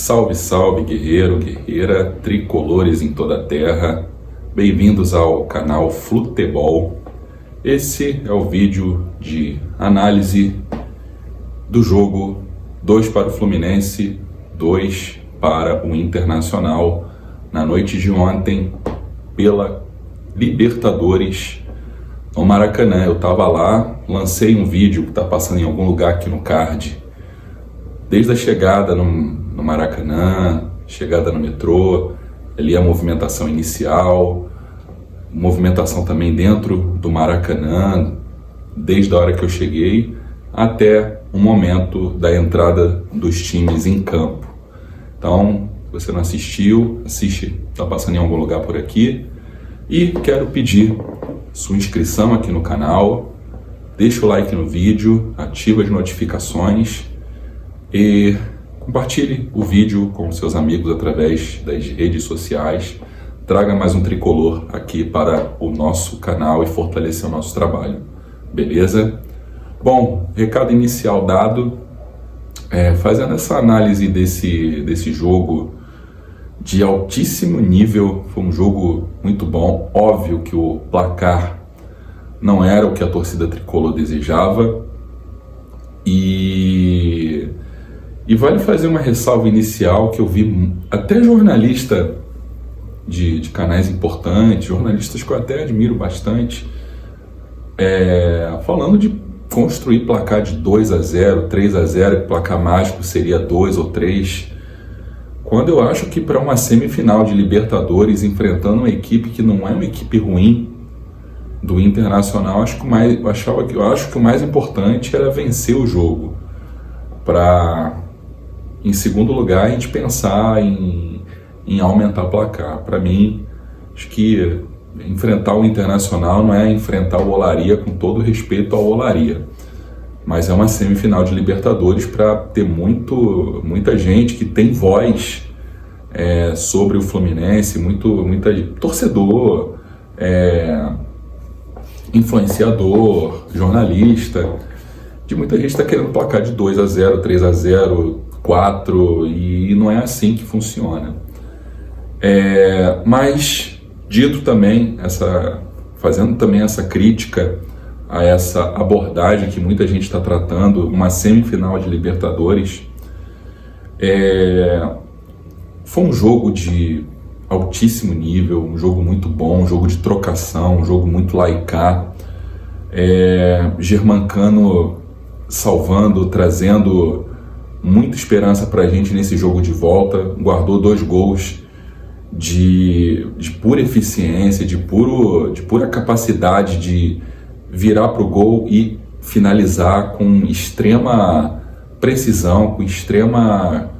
Salve, salve, guerreiro, guerreira, tricolores em toda a terra. Bem-vindos ao canal Flutebol. Esse é o vídeo de análise do jogo 2 para o Fluminense, 2 para o Internacional, na noite de ontem, pela Libertadores no Maracanã. Eu estava lá, lancei um vídeo que está passando em algum lugar aqui no card, desde a chegada no Maracanã, chegada no metrô, ali a movimentação inicial, movimentação também dentro do Maracanã, desde a hora que eu cheguei até o momento da entrada dos times em campo. Então, se você não assistiu, assiste, está passando em algum lugar por aqui. E quero pedir sua inscrição aqui no canal, deixa o like no vídeo, ativa as notificações e compartilhe o vídeo com seus amigos através das redes sociais. Traga mais um tricolor aqui para o nosso canal e fortalecer o nosso trabalho. Beleza? Bom, recado inicial dado. Fazendo essa análise desse jogo de altíssimo nível, foi um jogo muito bom. Óbvio que o placar não era o que a torcida tricolor desejava. E vale fazer uma ressalva inicial que eu vi até jornalista de canais importantes, jornalistas que eu até admiro bastante, falando de construir placar de 2-0, 3-0, que placar mágico seria 2 ou 3, quando eu acho que para uma semifinal de Libertadores, enfrentando uma equipe que não é uma equipe ruim do Internacional, eu acho que o mais importante era vencer o jogo, para, em segundo lugar, a gente pensar em aumentar o placar. Para mim, acho que enfrentar o Internacional não é enfrentar o Olaria, com todo respeito ao Olaria, mas é uma semifinal de Libertadores para ter muita gente que tem voz sobre o Fluminense, muita torcedor, influenciador, jornalista, de muita gente está querendo placar de 2-0, 3-0, 4, e não é assim que funciona. Mas dito também, fazendo também essa crítica a essa abordagem que muita gente está tratando, uma semifinal de Libertadores, foi um jogo de altíssimo nível, um jogo muito bom, um jogo de trocação, um jogo muito laicar, Germancano salvando, trazendo muita esperança para a gente nesse jogo de volta, guardou 2 gols de pura eficiência, de pura capacidade de virar para o gol e finalizar com extrema precisão, com extrema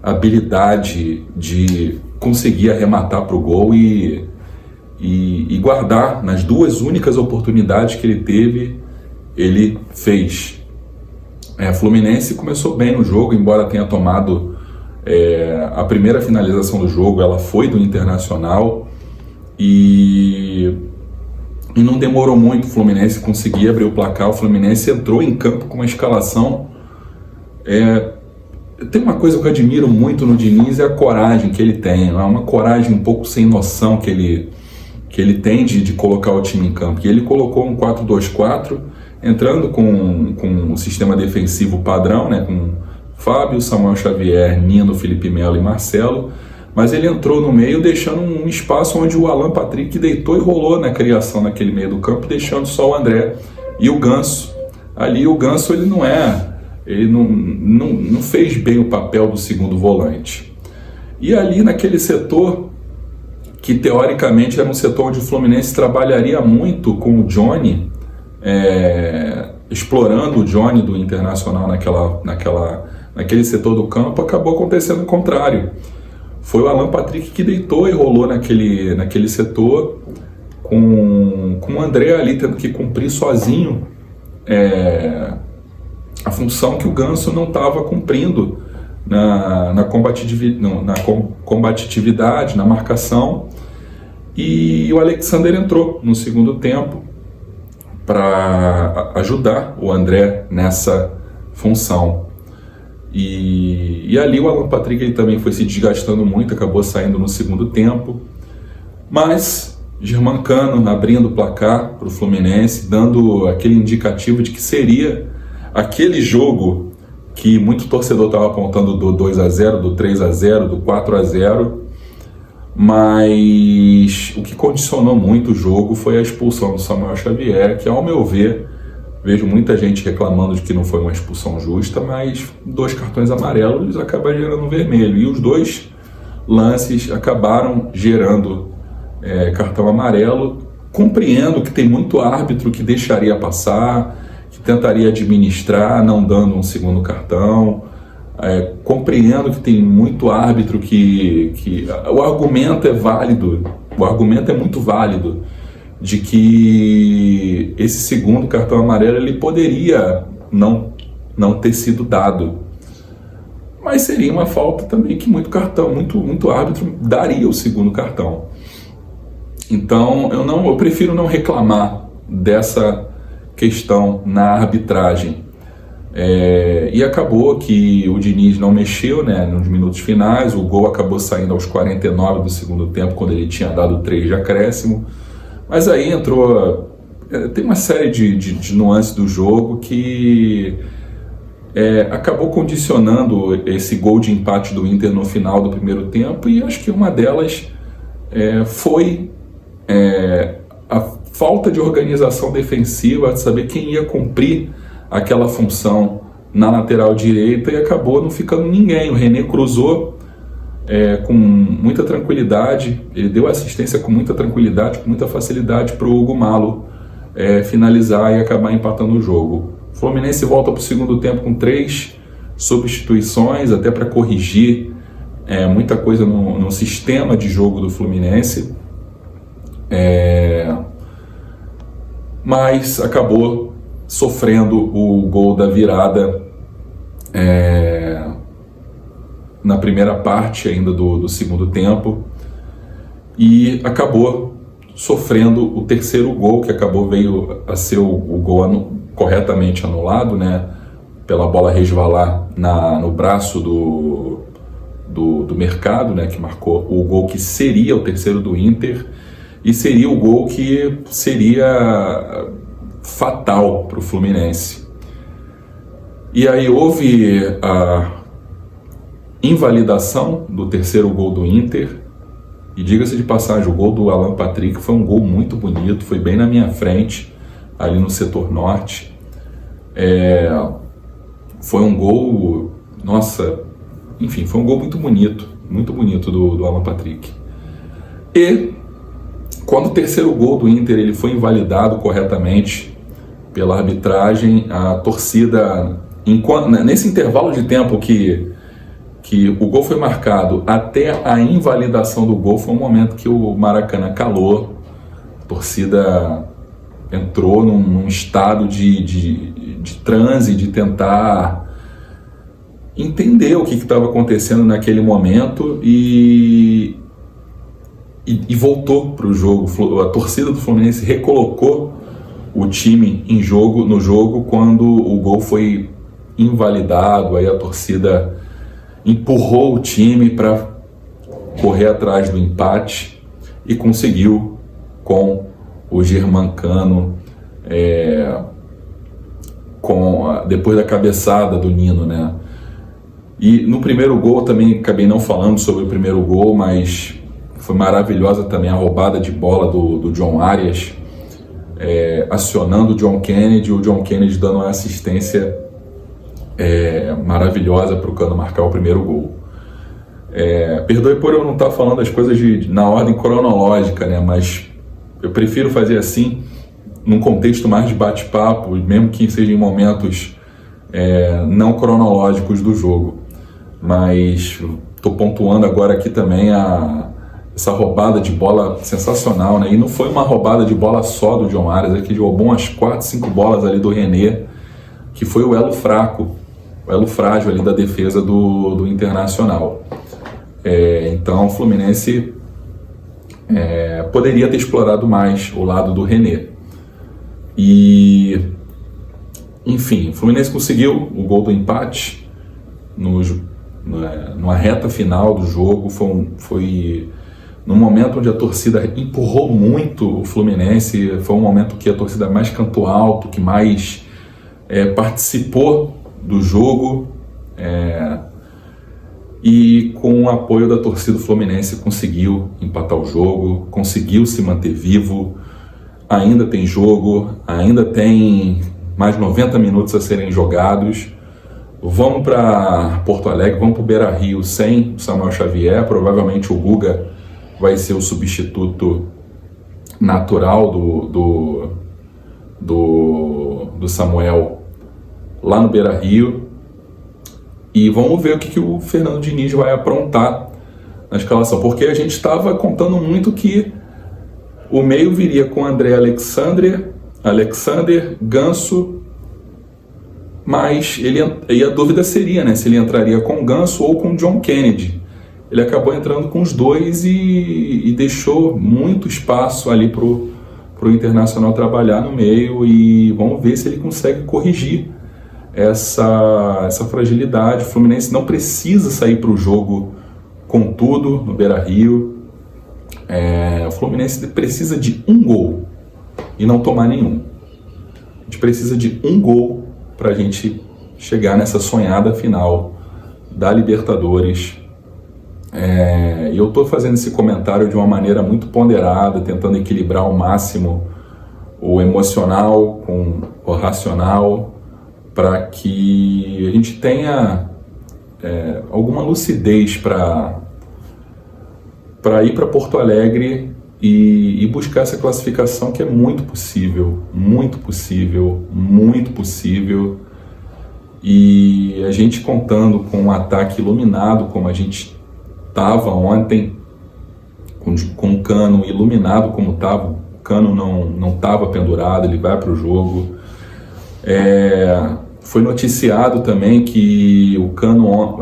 habilidade de conseguir arrematar para o gol e guardar. Nas 2 únicas oportunidades que ele teve, ele fez. A Fluminense começou bem no jogo, embora tenha tomado a primeira finalização do jogo, ela foi do Internacional, e não demorou muito o Fluminense conseguir abrir o placar. O Fluminense entrou em campo com uma escalação. Tem uma coisa que eu admiro muito no Diniz, é a coragem que ele tem. É uma coragem um pouco sem noção que ele tem de colocar o time em campo. E ele colocou um 4-2-4, entrando com o sistema defensivo padrão, né, com Fábio, Samuel Xavier, Nino, Felipe Melo e Marcelo, mas ele entrou no meio deixando um espaço onde o Alan Patrick deitou e rolou na criação naquele meio do campo, deixando só o André e o Ganso. Ali o Ganso ele não fez bem o papel do segundo volante. E ali naquele setor, que teoricamente era um setor onde o Fluminense trabalharia muito com o Johnny, explorando o Johnny do Internacional naquele setor do campo, acabou acontecendo o contrário. Foi o Alan Patrick que deitou e rolou naquele setor, com o André ali tendo que cumprir sozinho a função que o Ganso não estava cumprindo na combatividade, na marcação. E o Alexander entrou no segundo tempo para ajudar o André nessa função. E ali o Alan Patrick ele também foi se desgastando muito, acabou saindo no segundo tempo. Mas Germancano abrindo o placar para o Fluminense, dando aquele indicativo de que seria aquele jogo que muito torcedor estava apontando do 2-0, do 3-0, do 4-0, mas o que condicionou muito o jogo foi a expulsão do Samuel Xavier, que, ao meu ver, vejo muita gente reclamando de que não foi uma expulsão justa, mas 2 cartões amarelos acabaram gerando vermelho, e os 2 lances acabaram gerando cartão amarelo. Compreendo que tem muito árbitro que deixaria passar, que tentaria administrar, não dando um segundo cartão. Compreendo que tem muito árbitro que o argumento é válido, o argumento é muito válido, de que esse segundo cartão amarelo ele poderia não ter sido dado, mas seria uma falta também que muito árbitro daria o segundo cartão. Então eu prefiro não reclamar dessa questão na arbitragem. E acabou que o Diniz não mexeu, né, nos minutos finais. O gol acabou saindo aos 49 do segundo tempo, quando ele tinha dado 3 de acréscimo. Mas aí entrou... tem uma série de nuances do jogo que acabou condicionando esse gol de empate do Inter no final do primeiro tempo, e acho que uma delas foi a falta de organização defensiva, de saber quem ia cumprir aquela função na lateral direita, e acabou não ficando ninguém. O René cruzou com muita tranquilidade, ele deu assistência com muita tranquilidade, com muita facilidade para o Hugo Malo finalizar e acabar empatando o jogo. O Fluminense volta para o segundo tempo com 3 substituições, até para corrigir muita coisa no sistema de jogo do Fluminense, mas acabou sofrendo o gol da virada na primeira parte ainda do segundo tempo, e acabou sofrendo o terceiro gol, que veio a ser o gol corretamente anulado, né, pela bola resvalar no braço do Mercado, né, que marcou o gol que seria o terceiro do Inter, e seria o gol que seria fatal para o Fluminense. E aí houve a invalidação do terceiro gol do Inter, e diga-se de passagem, o gol do Alan Patrick foi um gol muito bonito, foi bem na minha frente, ali no setor norte. Foi um gol, enfim, foi um gol muito bonito do Alan Patrick. E quando o terceiro gol do Inter ele foi invalidado corretamente pela arbitragem, a torcida, nesse intervalo de tempo que o gol foi marcado até a invalidação do gol, foi um momento que o Maracanã calou, a torcida entrou num estado de transe, de tentar entender o que estava acontecendo naquele momento, e voltou para o jogo. A torcida do Fluminense recolocou o time no jogo quando o gol foi invalidado. Aí a torcida empurrou o time para correr atrás do empate e conseguiu, com o Germancano, depois da cabeçada do Nino, né? E no primeiro gol também acabei não falando sobre o primeiro gol, mas foi maravilhosa também a roubada de bola do John Arias, acionando o John Kennedy, dando uma assistência maravilhosa para o Cano marcar o primeiro gol. Perdoe por eu não estar falando as coisas na ordem cronológica, né? Mas eu prefiro fazer assim, num contexto mais de bate-papo, mesmo que seja em momentos não cronológicos do jogo. Mas estou pontuando agora aqui também essa roubada de bola sensacional, né? E não foi uma roubada de bola só do John Arias, que roubou umas 4, 5 bolas ali do René, que foi o elo fraco, o elo frágil ali da defesa do Internacional. Então o Fluminense poderia ter explorado mais o lado do René. E, enfim, o Fluminense conseguiu o gol do empate numa reta final do jogo, foi num momento onde a torcida empurrou muito o Fluminense, foi um momento que a torcida mais cantou alto, que mais participou do jogo, e com o apoio da torcida do Fluminense conseguiu empatar o jogo, conseguiu se manter vivo. Ainda tem jogo, ainda tem mais 90 minutos a serem jogados. Vamos para Porto Alegre, vamos para o Beira-Rio sem o Samuel Xavier. Provavelmente o Guga vai ser o substituto natural do Samuel lá no Beira-Rio. E vamos ver o que o Fernando Diniz vai aprontar na escalação, porque a gente estava contando muito que o meio viria com André Alexander, Ganso, mas e a dúvida seria, né, se ele entraria com Ganso ou com John Kennedy. Ele acabou entrando com os dois e deixou muito espaço ali pro Internacional trabalhar no meio, e vamos ver se ele consegue corrigir essa fragilidade. O Fluminense não precisa sair para o jogo com tudo no Beira-Rio. O Fluminense precisa de um gol e não tomar nenhum. A gente precisa de um gol para a gente chegar nessa sonhada final da Libertadores. E eu estou fazendo esse comentário de uma maneira muito ponderada, tentando equilibrar ao máximo o emocional com o racional, para que a gente tenha alguma lucidez para ir para Porto Alegre e buscar essa classificação, que é muito possível, muito possível, muito possível. E a gente contando com um ataque iluminado, como a gente estava ontem, com o Cano iluminado como estava. O Cano não estava pendurado, ele vai para o jogo. Foi noticiado também que o Cano,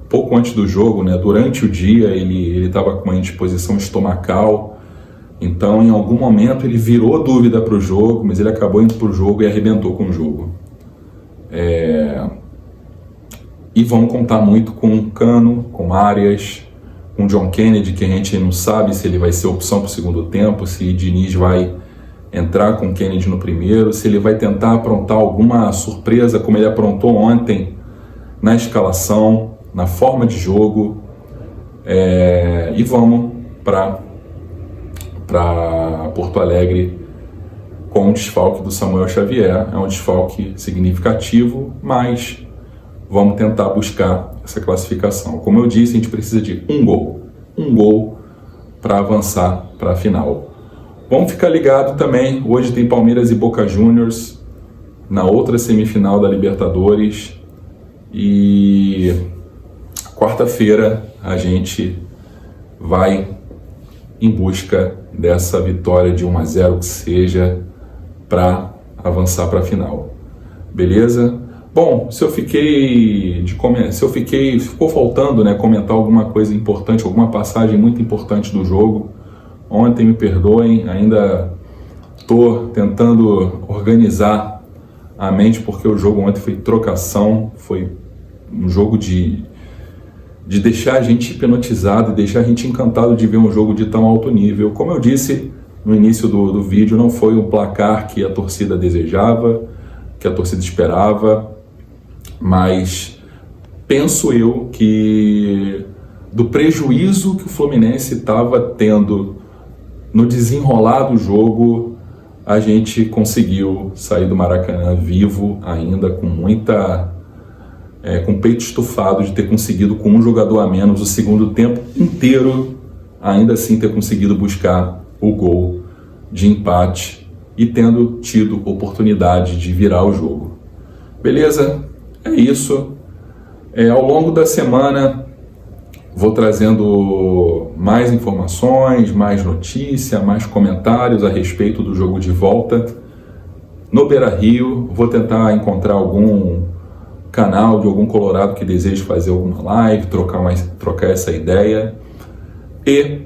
pouco antes do jogo, né, durante o dia, ele estava com uma indisposição estomacal. Então, em algum momento, ele virou dúvida para o jogo, mas ele acabou indo para o jogo e arrebentou com o jogo. E vamos contar muito com o Cano, com Arias, com John Kennedy, que a gente não sabe se ele vai ser opção para o segundo tempo, se Diniz vai entrar com o Kennedy no primeiro, se ele vai tentar aprontar alguma surpresa, como ele aprontou ontem na escalação, na forma de jogo. E vamos para Porto Alegre com o desfalque do Samuel Xavier. É um desfalque significativo, mas vamos tentar buscar essa classificação. Como eu disse, a gente precisa de um gol para avançar para a final. Vamos ficar ligado também, hoje tem Palmeiras e Boca Juniors na outra semifinal da Libertadores, e quarta-feira a gente vai em busca dessa vitória de 1-0 que seja, para avançar para a final. Beleza? Bom, se ficou faltando, né, comentar alguma coisa importante, alguma passagem muito importante do jogo ontem, me perdoem, ainda estou tentando organizar a mente, porque o jogo ontem foi trocação, foi um jogo de deixar a gente hipnotizado, deixar a gente encantado de ver um jogo de tão alto nível. Como eu disse no início do vídeo, não foi o placar que a torcida desejava, que a torcida esperava, mas penso eu que do prejuízo que o Fluminense estava tendo no desenrolar do jogo, a gente conseguiu sair do Maracanã vivo ainda, com com peito estufado de ter conseguido, com um jogador a menos, o segundo tempo inteiro, ainda assim ter conseguido buscar o gol de empate e tendo tido oportunidade de virar o jogo. Beleza? É isso. Ao longo da semana vou trazendo mais informações, mais notícia, mais comentários a respeito do jogo de volta no Beira-Rio. Vou tentar encontrar algum canal de algum colorado que deseje fazer alguma live, trocar essa ideia. E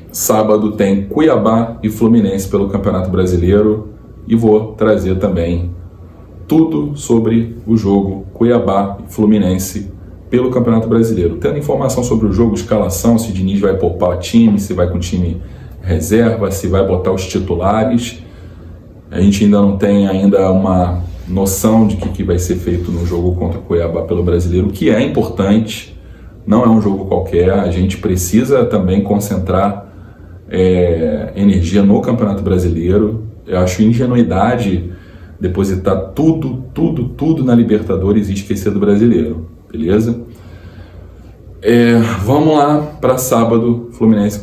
sábado tem Cuiabá e Fluminense pelo Campeonato Brasileiro, e vou trazer também tudo sobre o jogo Cuiabá e Fluminense pelo Campeonato Brasileiro. Tendo informação sobre o jogo, escalação, se Diniz vai poupar time, se vai com time reserva, se vai botar os titulares. A gente ainda não tem uma noção de que vai ser feito no jogo contra o Cuiabá pelo Brasileiro, que é importante, não é um jogo qualquer. A gente precisa também concentrar energia no Campeonato Brasileiro. Eu acho ingenuidade depositar tudo na Libertadores e esquecer do Brasileiro, beleza? Vamos lá para sábado,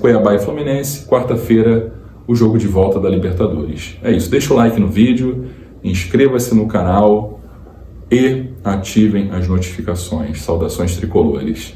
Cuiabá e Fluminense, quarta-feira, o jogo de volta da Libertadores. É isso, deixa o like no vídeo, inscreva-se no canal e ativem as notificações. Saudações tricolores.